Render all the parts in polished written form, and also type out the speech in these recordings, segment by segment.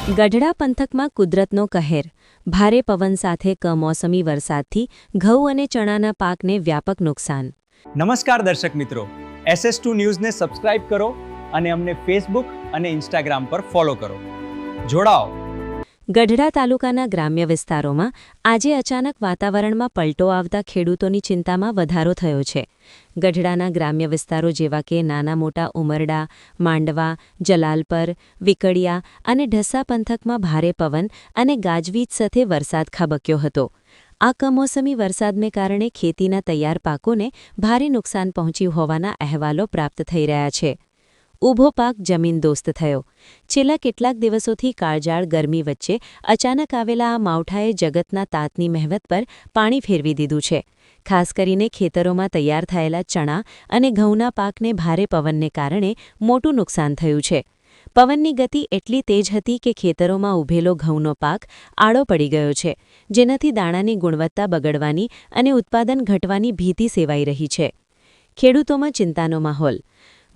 ગઢડા પંથકમાં કુદરતનો કહેર. ભારે પવન સાથે કમોસમી વરસાદથી ઘઉં અને ચણાના પાકને વ્યાપક નુકસાન. નમસ્કાર દર્શક મિત્રો, SS2 ન્યૂઝને સબસ્ક્રાઇબ કરો અને અમને ફેસબુક અને ઇન્સ્ટાગ્રામ પર ફોલો કરો. જોડાઓ. ગઢડા તાલુકાના ગ્રામ્ય વિસ્તારોમાં આજે અચાનક વાતાવરણમાં પલટો આવતા ખેડૂતોની ચિંતામાં વધારો થયો છે. ગઢડાના ગ્રામ્ય વિસ્તારો જેવા કે નાના મોટા ઉમરડા, માંડવા, જલાલપર, વિકડિયા અને ઢસા પંથકમાં ભારે પવન અને ગાજવીજ સાથે વરસાદ ખાબક્યો હતો. આ કમોસમી વરસાદને કારણે ખેતીના તૈયાર પાકોને ભારે નુકસાન પહોંચ્યું હોવાના અહેવાલો પ્રાપ્ત થઈ રહ્યા છે. ઊભો પાક જમીનદોસ્ત થયો. છેલ્લા કેટલાક દિવસોથી કાળઝાળ ગરમી વચ્ચે અચાનક આવેલા આ માવઠાએ જગતના તાતની મહેનત પર પાણી ફેરવી દીધું છે. ખાસ કરીને ખેતરોમાં તૈયાર થયેલા ચણા અને ઘઉંના પાકને ભારે પવનને કારણે મોટું નુકસાન થયું છે. પવનની ગતિ એટલી તેજ હતી કે ખેતરોમાં ઊભેલો ઘઉંનો પાક આડો પડી ગયો છે, જેનાથી દાણાની ગુણવત્તા બગડવાની અને ઉત્પાદન ઘટવાની ભીતિ સેવાઈ રહી છે. ખેડૂતોમાં ચિંતાનો માહોલ.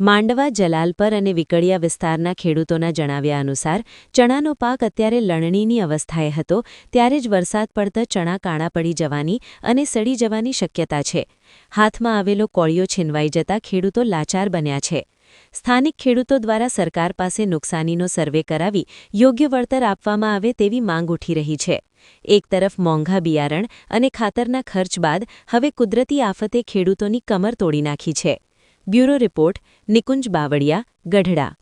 માંડવા, જલાલપર અને વિકડિયા વિસ્તારના ખેડૂતોના જણાવ્યા અનુસાર ચણાનો પાક અત્યારે લણણીની અવસ્થાએ હતો ત્યારે જ વરસાદ પડતા ચણા કાણા પડી જવાની અને સડી જવાની શક્યતા છે. હાથમાં આવેલો કોળિયો છીનવાઈ જતા ખેડૂતો લાચાર બન્યા છે. સ્થાનિક ખેડૂતો દ્વારા સરકાર પાસે નુકસાનીનો સર્વે કરાવી યોગ્ય વળતર આપવામાં આવે તેવી માંગ ઉઠી રહી છે. એક તરફ મોંઘા બિયારણ અને ખાતરના ખર્ચ બાદ હવે કુદરતી આફતે ખેડૂતોની કમર તોડી નાખી છે. Bureau report, Nikunj Bavaliya, Gadhada.